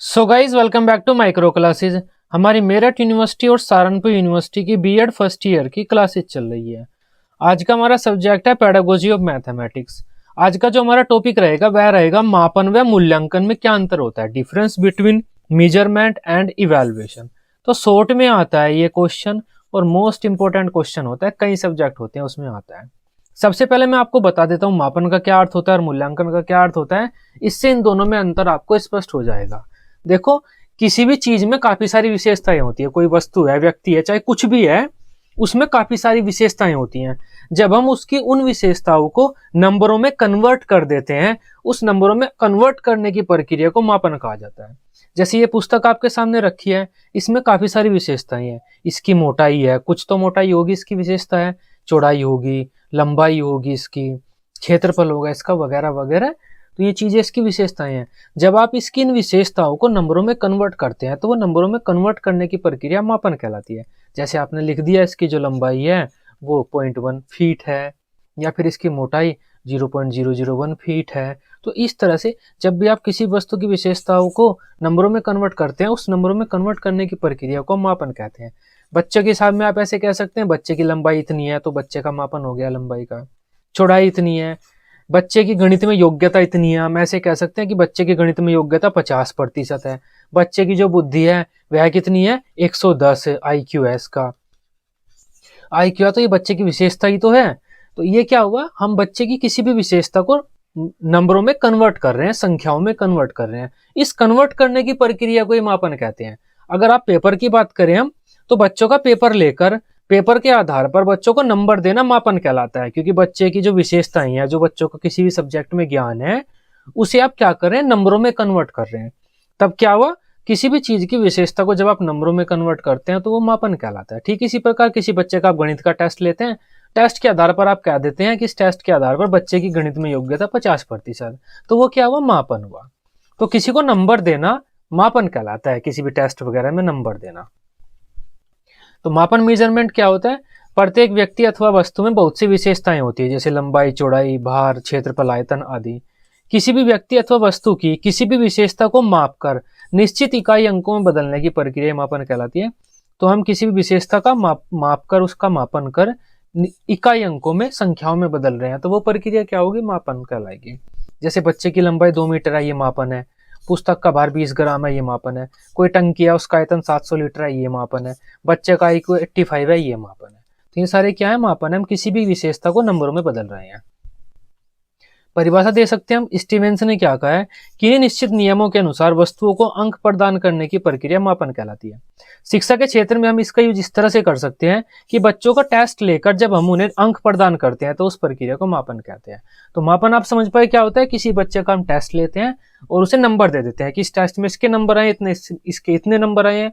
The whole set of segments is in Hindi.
So guys welcome back to micro classes. हमारी मेरठ यूनिवर्सिटी और सहारनपुर यूनिवर्सिटी की बीएड फर्स्ट ईयर की क्लासेज चल रही है। आज का हमारा सब्जेक्ट है पेडागोजी ऑफ मैथमेटिक्स। आज का जो हमारा टॉपिक रहेगा वह रहेगा मापन व मूल्यांकन में क्या अंतर होता है, difference between measurement and evaluation. तो शॉर्ट में आता है ये क्वेश्चन और मोस्ट इंपोर्टेंट क्वेश्चन होता है, कई सब्जेक्ट होते हैं उसमें आता है। सबसे पहले मैं आपको बता देता हूँ मापन का क्या अर्थ होता है और मूल्यांकन का क्या अर्थ होता है। इससे इन दोनों में अंतर आपको स्पष्ट हो जाएगा। देखो, किसी भी चीज में काफी सारी विशेषताएं होती है। कोई वस्तु है, व्यक्ति है, चाहे कुछ भी है, उसमें काफी सारी विशेषताएं होती हैं। जब हम उसकी उन विशेषताओं को नंबरों में कन्वर्ट कर देते हैं, उस नंबरों में कन्वर्ट करने की प्रक्रिया को मापन कहा जाता है। जैसे ये पुस्तक आपके सामने रखी है, इसमें काफी सारी विशेषताएं हैं। इसकी मोटाई है, कुछ तो मोटाई होगी, इसकी विशेषता है, चौड़ाई होगी, लंबाई होगी, इसकी क्षेत्रफल होगा इसका, वगैरह वगैरह। तो ये चीजें इसकी विशेषताएं हैं। जब आप इसकी इन विशेषताओं को नंबरों में कन्वर्ट करते हैं तो वो नंबरों में कन्वर्ट करने की प्रक्रिया मापन कहलाती है। जैसे आपने लिख दिया इसकी जो लंबाई है वो 0.1 फीट है, या फिर इसकी मोटाई 0.001 फीट है। तो इस तरह से जब भी आप किसी वस्तु की विशेषताओं को नंबरों में कन्वर्ट करते हैं, उस नंबरों में कन्वर्ट करने की प्रक्रिया को मापन कहते हैं। बच्चे के हिसाब में आप ऐसे कह सकते हैं, बच्चे की लंबाई इतनी है तो बच्चे का मापन हो गया लंबाई का। चौड़ाई इतनी है, बच्चे की गणित में योग्यता इतनी है, हम ऐसे कह सकते हैं कि बच्चे की गणित में योग्यता 50% है। बच्चे की जो बुद्धि है वह कितनी है, 110 IQ है इसका। IQ है तो ये बच्चे की विशेषता ही तो है। तो ये क्या हुआ, हम बच्चे की किसी भी विशेषता को नंबरों में कन्वर्ट कर रहे हैं, संख्याओं में कन्वर्ट कर रहे हैं। इस कन्वर्ट करने की प्रक्रिया को ये मापन कहते हैं। अगर आप पेपर की बात करें हम, तो बच्चों का पेपर लेकर पेपर के आधार पर बच्चों को नंबर देना मापन कहलाता है। क्योंकि बच्चे की जो विशेषताएं हैं, जो बच्चों को किसी भी सब्जेक्ट में ज्ञान है, उसे आप क्या कर रहे हैं, नंबरों में कन्वर्ट कर रहे हैं। तब क्या हुआ, किसी भी चीज की विशेषता को जब आप नंबरों में कन्वर्ट करते हैं तो वो मापन कहलाता है। ठीक इसी प्रकार किसी बच्चे का आप गणित का टेस्ट लेते हैं, टेस्ट के आधार पर आप कह देते हैं कि इस टेस्ट के आधार पर बच्चे की गणित में योग्यता 50%, तो वो क्या हुआ, मापन हुआ। तो किसी को नंबर देना मापन कहलाता है, किसी भी टेस्ट वगैरह में नंबर देना। तो मापन मेजरमेंट क्या होता है, प्रत्येक व्यक्ति अथवा वस्तु में बहुत सी विशेषताएं होती है, जैसे लंबाई, चौड़ाई, भार, क्षेत्रफल, आयतन आदि। किसी भी व्यक्ति अथवा वस्तु की किसी भी विशेषता को मापकर निश्चित इकाई अंकों में बदलने की प्रक्रिया मापन कहलाती है। तो हम किसी भी विशेषता का मापकर उसका मापन कर इकाई अंकों में, संख्याओं में बदल रहे हैं, तो वो प्रक्रिया क्या होगी, मापन कहलाएगी। जैसे बच्चे की लंबाई 2 मीटर है, ये मापन है। पुस्तक का भार 20 ग्राम है, ये मापन है। कोई टंकी है, उसका आयतन 700 लीटर है, ये मापन है। बच्चे का IQ 85 है, ये मापन है। तो ये सारे क्या है, मापन है। हम किसी भी विशेषता को नंबरों में बदल रहे हैं। परिभाषा दे सकते हैं हम, स्टीवेंस ने क्या कहा है कि निश्चित नियमों के अनुसार वस्तुओं को अंक प्रदान करने की प्रक्रिया मापन कहलाती है। शिक्षा के क्षेत्र में हम इसका यूज इस तरह से कर सकते हैं कि बच्चों का टेस्ट लेकर जब हम उन्हें अंक प्रदान करते हैं तो उस प्रक्रिया को मापन कहते हैं। तो मापन आप समझ पाए क्या होता है, किसी बच्चे का हम टेस्ट लेते हैं और उसे नंबर दे देते हैं कि इस टेस्ट में इसके नंबर आए इतने, इसके इतने नंबर आए हैं।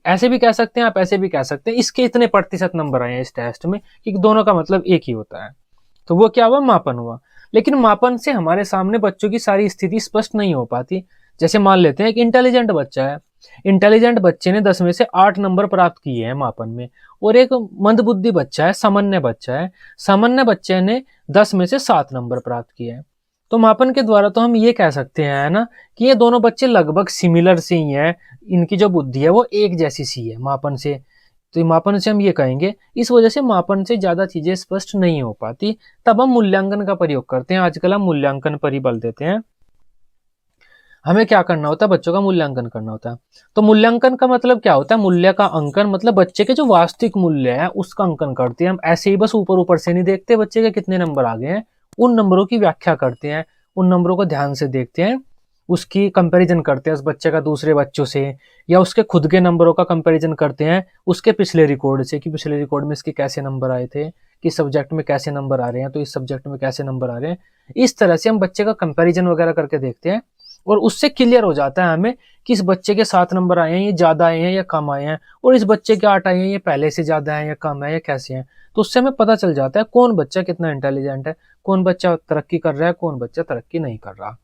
ऐसे भी कह सकते हैं आप, ऐसे भी कह सकते हैं इसके इतने प्रतिशत नंबर आए हैं इस टेस्ट में, क्योंकि दोनों का मतलब एक ही होता है। तो वो क्या हुआ, मापन हुआ। लेकिन मापन से हमारे सामने बच्चों की सारी स्थिति स्पष्ट नहीं हो पाती। जैसे मान लेते हैं कि इंटेलिजेंट बच्चा है, इंटेलिजेंट बच्चे ने 10 में से 8 नंबर प्राप्त किए हैं मापन में, और एक मंदबुद्धि बच्चा है, सामान्य बच्चा है, सामान्य बच्चे ने 10 में से 7 नंबर प्राप्त किए हैं। तो मापन के द्वारा तो हम ये कह सकते हैं, है ना, कि ये दोनों बच्चे लगभग सिमिलर से ही हैं, इनकी जो बुद्धि है वो एक जैसी सी है मापन से। तो मापन से हम ये कहेंगे, इस वजह से मापन से ज्यादा चीजें स्पष्ट नहीं हो पाती। तब हम मूल्यांकन का प्रयोग करते हैं। आजकल हम मूल्यांकन पर ही बल देते हैं। हमें क्या करना होता है, बच्चों का मूल्यांकन करना होता है। तो मूल्यांकन का मतलब क्या होता है, मूल्य का अंकन, मतलब बच्चे के जो वास्तविक मूल्य है उसका अंकन करते हैं हम। ऐसे ही बस ऊपर ऊपर से नहीं देखते बच्चे के कितने नंबर आ गए हैं, उन नंबरों की व्याख्या करते हैं, उन नंबरों को ध्यान से देखते हैं, उसकी कंपैरिजन करते हैं उस बच्चे का दूसरे बच्चों से, या उसके खुद के नंबरों का कंपैरिजन करते हैं उसके पिछले रिकॉर्ड से, कि पिछले रिकॉर्ड में इसके कैसे नंबर आए थे, किस सब्जेक्ट में कैसे नंबर आ रहे हैं, तो इस सब्जेक्ट में कैसे नंबर आ रहे हैं। इस तरह से हम बच्चे का कंपैरिजन वगैरह करके देखते हैं, और उससे क्लियर हो जाता है हमें कि इस बच्चे के 7 नंबर आए हैं, ये ज्यादा आए हैं या कम आए हैं, और इस बच्चे के 8 आए हैं, ये पहले से ज्यादा है या कम है या कैसे हैं। तो उससे हमें पता चल जाता है कौन बच्चा कितना इंटेलिजेंट है, कौन बच्चा तरक्की कर रहा है, कौन बच्चा तरक्की नहीं कर रहा।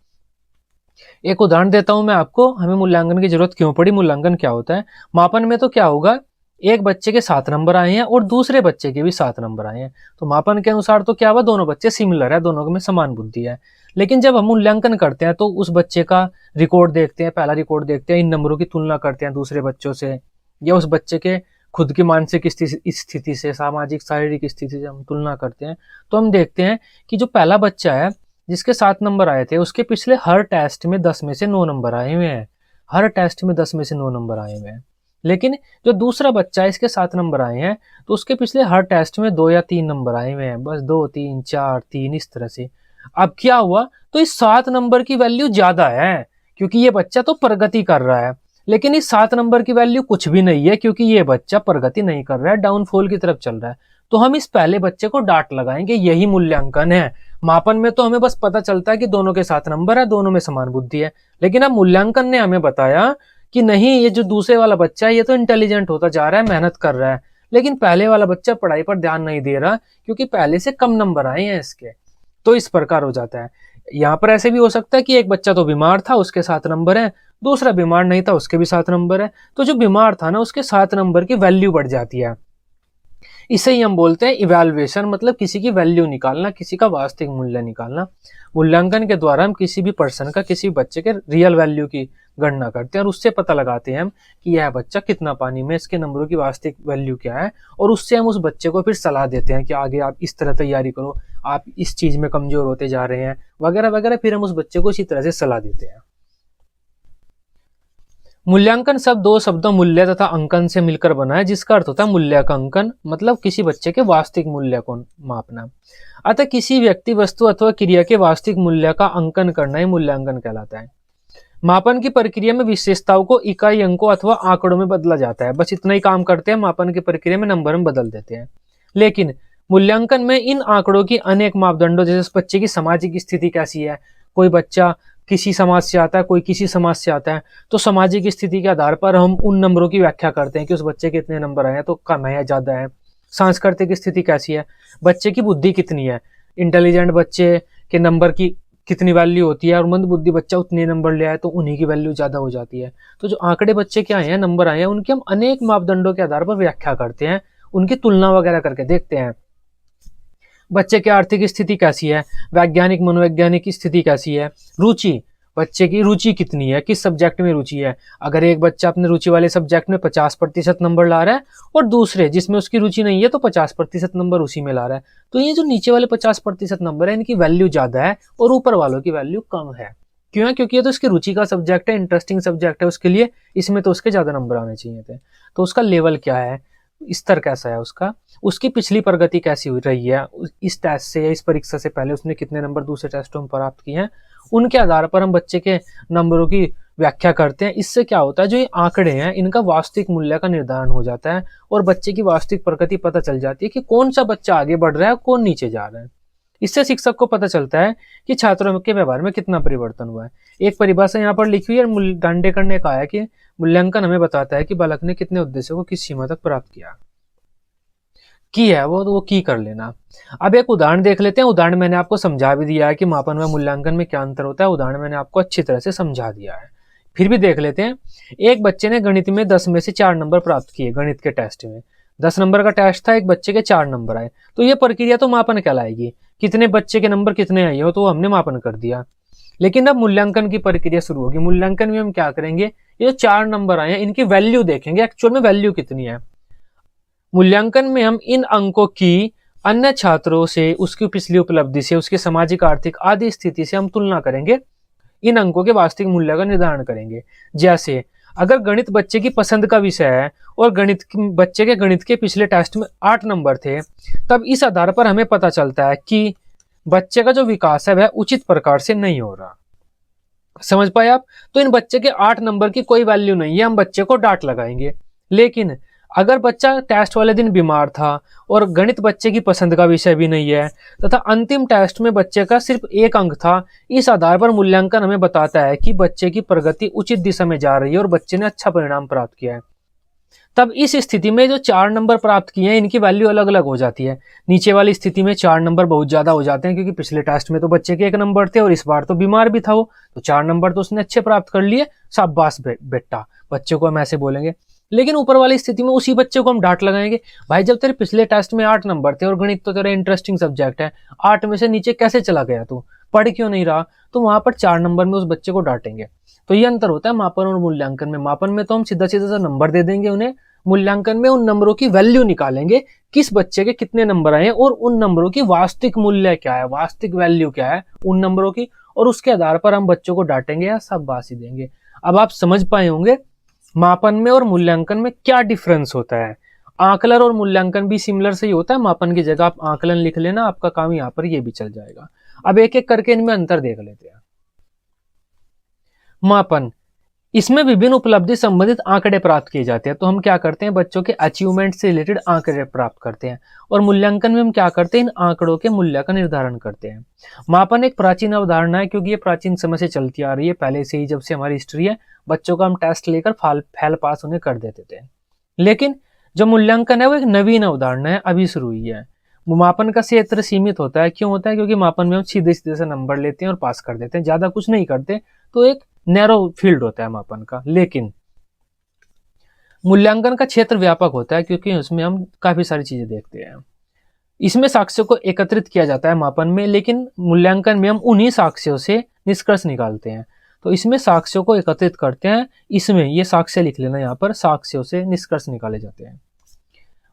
एक उदाहरण देता हूं मैं आपको, हमें मूल्यांकन की जरूरत क्यों पड़ी, मूल्यांकन क्या होता है। मापन में तो क्या होगा, एक बच्चे के 7 नंबर आए हैं और दूसरे बच्चे के भी 7 नंबर आए हैं, तो मापन के अनुसार तो क्या हुआ, दोनों बच्चे सिमिलर है, दोनों में समान बुद्धि है। लेकिन जब हम मूल्यांकन करते हैं तो उस बच्चे का रिकॉर्ड देखते हैं, पहला रिकॉर्ड देखते हैं, इन नंबरों की तुलना करते हैं दूसरे बच्चों से, या उस बच्चे के खुद की मानसिक स्थिति से, सामाजिक शारीरिक स्थिति से हम तुलना करते हैं, तो हम देखते हैं कि जो पहला बच्चा है जिसके 7 नंबर आए थे, उसके पिछले हर टेस्ट में 10 में से 9 नंबर आए हुए हैं। हर टेस्ट में 10 में से 9 नंबर आए हुए हैं। लेकिन जो दूसरा बच्चा है, इसके 7 नंबर आए हैं, तो उसके पिछले हर टेस्ट में 2 या 3 नंबर आए हुए हैं, बस 2, 3, 4, 3 इस तरह से। अब क्या हुआ, तो इस 7 नंबर की वैल्यू ज्यादा है क्योंकि ये बच्चा तो प्रगति कर रहा है, लेकिन इस 7 नंबर की वैल्यू कुछ भी नहीं है क्योंकि ये बच्चा प्रगति नहीं कर रहा है, डाउनफॉल की तरफ चल रहा है। तो हम इस पहले बच्चे को डांट लगाएंगे, यही मूल्यांकन है। मापन में तो हमें बस पता चलता है कि दोनों के 7 नंबर है, दोनों में समान बुद्धि है, लेकिन अब मूल्यांकन ने हमें बताया कि नहीं, ये जो दूसरे वाला बच्चा है ये तो इंटेलिजेंट होता जा रहा है, मेहनत कर रहा है, लेकिन पहले वाला बच्चा पढ़ाई पर ध्यान नहीं दे रहा क्योंकि पहले से कम नंबर आए हैं इसके। तो इस प्रकार हो जाता है। यहाँ पर ऐसे भी हो सकता है कि एक बच्चा तो बीमार था, उसके 7 नंबर है, दूसरा बीमार नहीं था, उसके भी 7 नंबर है, तो जो बीमार था ना उसके 7 नंबर की वैल्यू बढ़ जाती है। इसे ही हम बोलते हैं इवैल्यूएशन, मतलब किसी की वैल्यू निकालना, किसी का वास्तविक मूल्य निकालना। मूल्यांकन के द्वारा हम किसी भी पर्सन का, किसी बच्चे के रियल वैल्यू की गणना करते हैं और उससे पता लगाते हैं हम कि यह बच्चा कितना पानी में, इसके नंबरों की वास्तविक वैल्यू क्या है, और उससे हम उस बच्चे को फिर सलाह देते हैं कि आगे आप इस तरह तैयारी करो, आप इस चीज में कमजोर होते जा रहे हैं, वगैरह वगैरह। फिर हम उस बच्चे को इसी तरह से सलाह देते हैं। मूल्यांकन शब्द 2 शब्दों मूल्य तथा अंकन से मिलकर बना है, जिसका अर्थ होता है मूल्यांकन, मतलब किसी बच्चे के वास्तविक मूल्य को मापना। अतः किसी व्यक्ति, वस्तु अथवा क्रिया के वास्तविक मूल्य का अंकन करना ही मूल्यांकन कहलाता है। मापन की प्रक्रिया में विशेषताओं को इकाई अंकों अथवा आंकड़ों में बदला जाता है, बस इतना ही काम करते हैं, मापन की प्रक्रिया में नंबर में बदल देते हैं। लेकिन मूल्यांकन में इन आंकड़ों की अनेक मापदंडों, जैसे बच्चे की सामाजिक स्थिति कैसी है, कोई बच्चा किसी समाज से आता है, कोई किसी समाज से आता है, तो सामाजिक स्थिति के आधार पर हम उन नंबरों की व्याख्या करते हैं कि उस बच्चे के इतने नंबर आए हैं, तो कम है या ज्यादा है। सांस्कृतिक स्थिति कैसी है, बच्चे की बुद्धि कितनी है, इंटेलिजेंट बच्चे के नंबर की कितनी वैल्यू होती है और मंद बुद्धि बच्चा उतने नंबर ले आए तो उन्हीं की वैल्यू ज्यादा हो जाती है। तो जो आंकड़े बच्चे के आए हैं, नंबर आए हैं, उनकी हम अनेक मापदंडों के आधार पर व्याख्या करते हैं, उनकी तुलना वगैरह करके देखते हैं। बच्चे की आर्थिक स्थिति कैसी है, वैज्ञानिक मनोवैज्ञानिक स्थिति कैसी है, रुचि, बच्चे की रुचि कितनी है, किस सब्जेक्ट में रुचि है। अगर एक बच्चा अपने रुचि वाले सब्जेक्ट में 50% नंबर ला रहा है और दूसरे जिसमें उसकी रुचि नहीं है तो 50% नंबर उसी में ला रहा है, तो ये जो नीचे वाले 50% नंबर है, इनकी वैल्यू ज्यादा है और ऊपर वालों की वैल्यू कम है। क्यों है? क्योंकि ये तो इसकी रुचि का सब्जेक्ट है, इंटरेस्टिंग सब्जेक्ट है उसके लिए, इसमें तो उसके ज्यादा नंबर आने चाहिए थे। तो उसका लेवल क्या है, स्तर कैसा है उसका, उसकी पिछली प्रगति कैसी हुई रही है, इस टेस्ट से या इस परीक्षा से पहले उसने कितने नंबर दूसरे टेस्टों में प्राप्त किए हैं, उनके आधार पर हम बच्चे के नंबरों की व्याख्या करते हैं। इससे क्या होता है, जो ये आंकड़े हैं इनका वास्तविक मूल्य का निर्धारण हो जाता है और बच्चे की वास्तविक प्रगति पता चल जाती है कि कौन सा बच्चा आगे बढ़ रहा है, कौन नीचे जा रहा है। इससे शिक्षक को पता चलता है कि छात्रों के व्यवहार में कितना परिवर्तन हुआ है। एक परिभाषा यहाँ पर लिखी हुई है, दांडेकर ने कहा है कि मूल्यांकन हमें बताता है कि बालक ने कितने उद्देश्यों को किस सीमा तक प्राप्त किया की है, वो की कर लेना। अब एक उदाहरण देख लेते हैं। उदाहरण मैंने आपको समझा भी दिया है कि मापन व मूल्यांकन में क्या अंतर होता है, उदाहरण मैंने आपको अच्छी तरह से समझा दिया है, फिर भी देख लेते हैं। एक बच्चे ने गणित में 10 में से 4 नंबर प्राप्त किए। गणित के टेस्ट में 10 नंबर का टेस्ट था, एक बच्चे के 4 नंबर आए, तो ये प्रक्रिया तो मापन कहलाएगी। कितने बच्चे के नंबर कितने आए हो तो हमने मापन कर दिया। लेकिन अब मूल्यांकन की प्रक्रिया शुरू होगी। मूल्यांकन में हम क्या करेंगे, ये जो 4 नंबर आए हैं इनकी वैल्यू देखेंगे, एक्चुअल में वैल्यू कितनी है। मूल्यांकन में हम इन अंकों की अन्य छात्रों से, उसकी पिछली उपलब्धि से, उसकी सामाजिक आर्थिक आदि स्थिति से हम तुलना करेंगे, इन अंकों के वास्तविक मूल्य का निर्धारण करेंगे। जैसे अगर गणित बच्चे की पसंद का विषय है और बच्चे के गणित के पिछले टेस्ट में 8 नंबर थे, तब इस आधार पर हमें पता चलता है कि बच्चे का जो विकास है वह उचित प्रकार से नहीं हो रहा। समझ पाए आप? तो इन बच्चे के 8 नंबर की कोई वैल्यू नहीं है, हम बच्चे को डांट लगाएंगे। लेकिन अगर बच्चा टेस्ट वाले दिन बीमार था और गणित बच्चे की पसंद का विषय भी नहीं है तथा अंतिम टेस्ट में बच्चे का सिर्फ 1 अंक था, इस आधार पर मूल्यांकन हमें बताता है कि बच्चे की प्रगति उचित दिशा में जा रही है और बच्चे ने अच्छा परिणाम प्राप्त किया है। तब इस स्थिति में जो 4 नंबर प्राप्त किए हैं इनकी वैल्यू अलग अलग हो जाती है। नीचे वाली स्थिति में 4 नंबर बहुत ज्यादा हो जाते हैं क्योंकि पिछले टेस्ट में तो बच्चे के 1 नंबर थे और इस बार तो बीमार भी था वो, तो 4 नंबर तो उसने अच्छे प्राप्त कर लिए, शाबाश बेटा, बच्चे को हम ऐसे बोलेंगे। लेकिन ऊपर वाली स्थिति में उसी बच्चे को हम डांट लगाएंगे, भाई जब तेरे पिछले टेस्ट में 8 नंबर थे और गणित तो तेरा इंटरेस्टिंग सब्जेक्ट है, 8 में से नीचे कैसे चला गया तू? पढ़ क्यों नहीं रहा, तो वहां पर 4 नंबर में उस बच्चे को डांटेंगे। तो ये अंतर होता है मापन और मूल्यांकन में। मापन में तो हम सीधा सीधा सा नंबर दे देंगे उन्हें, मूल्यांकन में उन नंबरों की वैल्यू निकालेंगे, किस बच्चे के कितने नंबर आए और उन नंबरों की वास्तविक मूल्य क्या है, वास्तविक वैल्यू क्या है उन नंबरों की, और उसके आधार पर हम बच्चों को डांटेंगे या शाबाशी देंगे। अब आप समझ पाए होंगे मापन में और मूल्यांकन में क्या डिफरेंस होता है। आकलन और मूल्यांकन भी सिमिलर से ही होता है, मापन की जगह आप आकलन लिख लेना, आपका काम यहाँ पर ये भी चल जाएगा। अब एक एक करके इनमें अंतर देख लेते हैं। मापन, इसमें विभिन्न उपलब्धि संबंधित आंकड़े प्राप्त किए जाते हैं। तो हम क्या करते हैं, बच्चों के अचीवमेंट से रिलेटेड आंकड़े प्राप्त करते हैं। और मूल्यांकन में हम क्या करते हैं, इन आंकड़ों के मूल्य का निर्धारण करते हैं। मापन एक प्राचीन अवधारणा है, क्योंकि ये प्राचीन समय से चलती आ रही है, पहले से ही, जब से हमारी हिस्ट्री है। बच्चों का हम टेस्ट लेकर फेल पास उन्हें कर देते थे। लेकिन जो मूल्यांकन है वो एक नवीन अवधारणा है, अभी शुरू हुई है। मापन का क्षेत्र सीमित होता है, क्यों होता है, क्योंकि मापन में हम सीधे सीधे से नंबर लेते हैं और पास कर देते हैं, ज्यादा कुछ नहीं करते, तो एक नैरो फील्ड होता है मापन का। लेकिन मूल्यांकन का क्षेत्र व्यापक होता है, क्योंकि उसमें हम काफी सारी चीजें देखते हैं। इसमें साक्ष्यों को एकत्रित किया जाता है मापन में, लेकिन मूल्यांकन में हम उन्हीं साक्ष्यों से निष्कर्ष निकालते हैं। तो इसमें साक्ष्यों को एकत्रित करते हैं, इसमें ये साक्ष्य लिख लेना, यहाँ पर साक्ष्यों से निष्कर्ष निकाले जाते हैं।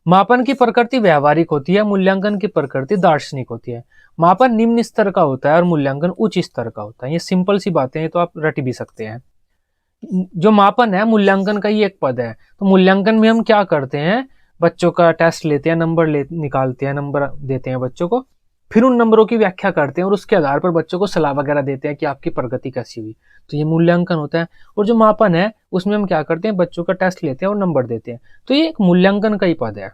मापन की प्रकृति व्यवहारिक होती है, मूल्यांकन की प्रकृति दार्शनिक होती है। मापन निम्न स्तर का होता है और मूल्यांकन उच्च स्तर का होता है। ये सिंपल सी बातें हैं, तो आप रट भी सकते हैं। जो मापन है मूल्यांकन का ही एक पद है। तो मूल्यांकन में हम क्या करते हैं, बच्चों का टेस्ट लेते हैं, नंबर निकालते हैं, नंबर देते हैं बच्चों को, फिर उन नंबरों की व्याख्या करते हैं और उसके आधार पर बच्चों को सलाह वगैरह देते हैं कि आपकी प्रगति कैसी हुई। तो ये मूल्यांकन होता है। और जो मापन है उसमें हम क्या करते हैं, बच्चों का टेस्ट लेते हैं और नंबर देते हैं। तो ये एक मूल्यांकन का ही पद है।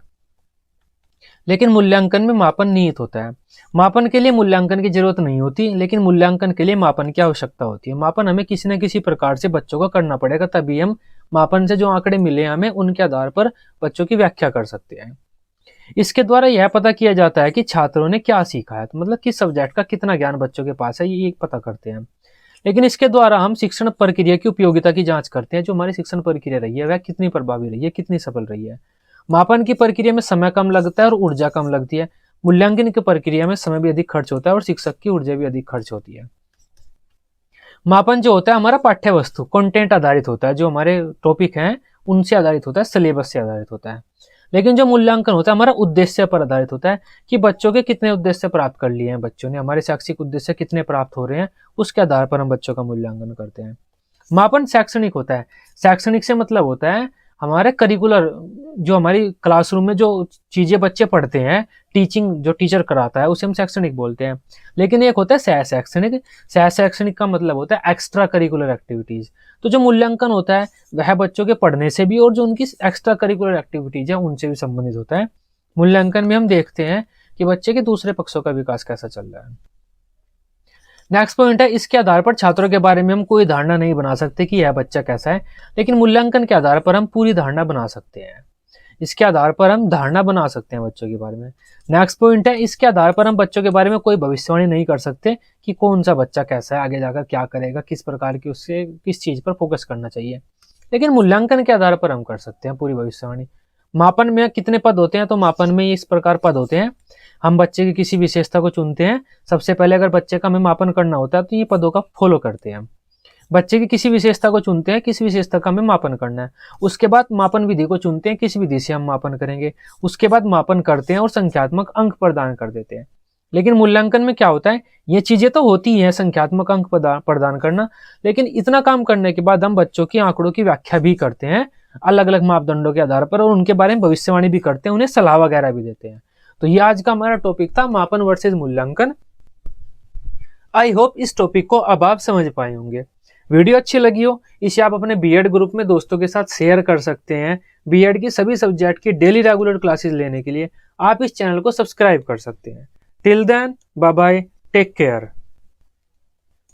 लेकिन मूल्यांकन में मापन निहित होता है। मापन के लिए मूल्यांकन की जरूरत नहीं होती, लेकिन मूल्यांकन के लिए मापन की आवश्यकता होती है। मापन हमें किसी न किसी प्रकार से बच्चों का करना पड़ेगा, तभी हम मापन से जो आंकड़े मिले हमें उनके आधार पर बच्चों की व्याख्या कर सकते हैं। इसके द्वारा यह पता किया जाता है कि छात्रों ने क्या सीखा है, तो मतलब किस सब्जेक्ट का कितना ज्ञान बच्चों के पास है, ये पता करते हैं। लेकिन इसके द्वारा हम शिक्षण प्रक्रिया की उपयोगिता की जांच करते हैं, जो हमारी शिक्षण प्रक्रिया रही है वह कितनी प्रभावी रही है, कितनी सफल रही है। मापन की प्रक्रिया में समय कम लगता है और ऊर्जा कम लगती है। मूल्यांकन की प्रक्रिया में समय भी अधिक खर्च होता है और शिक्षक की ऊर्जा भी अधिक खर्च होती है। मापन जो होता है हमारा पाठ्य वस्तु कंटेंट आधारित होता है, जो हमारे टॉपिक हैं उनसे आधारित होता है, सिलेबस से आधारित होता है। लेकिन जो मूल्यांकन होता है हमारा उद्देश्य पर आधारित होता है, कि बच्चों के कितने उद्देश्य प्राप्त कर लिए हैं बच्चों ने, हमारे शैक्षिक उद्देश्य कितने प्राप्त हो रहे हैं, उसके आधार पर हम बच्चों का मूल्यांकन करते हैं। मापन शैक्षणिक होता है। शैक्षणिक से मतलब होता है हमारे करिकुलर, जो हमारी क्लासरूम में जो चीजें बच्चे पढ़ते हैं, टीचिंग जो टीचर कराता है उसे हम शैक्षणिक बोलते हैं। लेकिन एक होता है सह शैक्षणिक। सह शैक्षणिक का मतलब होता है एक्स्ट्रा करिकुलर एक्टिविटीज। तो जो मूल्यांकन होता है वह बच्चों के पढ़ने से भी और जो उनकी एक्स्ट्रा करिकुलर एक्टिविटीज है उनसे भी संबंधित होता है। मूल्यांकन में हम देखते हैं कि बच्चे के दूसरे पक्षों का विकास कैसा चल रहा है। नेक्स्ट पॉइंट है, इसके आधार पर छात्रों के बारे में हम कोई धारणा नहीं बना सकते कि यह बच्चा कैसा है, लेकिन मूल्यांकन के आधार पर हम पूरी धारणा बना सकते हैं। इसके आधार पर हम धारणा बना सकते हैं बच्चों के बारे में। नेक्स्ट पॉइंट है, इसके आधार पर हम बच्चों के बारे में कोई भविष्यवाणी नहीं कर सकते कि कौन सा बच्चा कैसा है, आगे जाकर क्या करेगा, किस प्रकार की उससे किस चीज पर फोकस करना चाहिए। लेकिन मूल्यांकन के आधार पर हम कर सकते हैं पूरी भविष्यवाणी। मापन में कितने पद होते हैं, तो मापन में इस प्रकार पद होते हैं। हम बच्चे की किसी विशेषता को चुनते हैं। सबसे पहले अगर बच्चे का हमें मापन करना होता है तो ये पदों का फॉलो करते हैं। बच्चे की किसी विशेषता को चुनते हैं, किस विशेषता का हमें मापन करना है। उसके बाद मापन विधि को चुनते हैं, किस विधि से हम मापन करेंगे। उसके बाद मापन करते हैं और संख्यात्मक अंक प्रदान कर देते हैं। लेकिन मूल्यांकन में क्या होता है, ये चीजें तो होती हैं, संख्यात्मक अंक प्रदान करना, लेकिन इतना काम करने के बाद हम बच्चों की आंकड़ों की व्याख्या भी करते हैं अलग अलग मापदंडों के आधार पर, और उनके बारे में भविष्यवाणी भी करते हैं, उन्हें सलाह वगैरह भी देते हैं। तो ये आज का हमारा टॉपिक था, मापन वर्सेस मूल्यांकन। आई होप इस टॉपिक को अब आप समझ पाए होंगे। वीडियो अच्छी लगी हो, इसे आप अपने बीएड ग्रुप में दोस्तों के साथ शेयर कर सकते हैं। बीएड की सभी सब्जेक्ट की डेली रेगुलर क्लासेस लेने के लिए आप इस चैनल को सब्सक्राइब कर सकते हैं। Till then, bye bye, take care.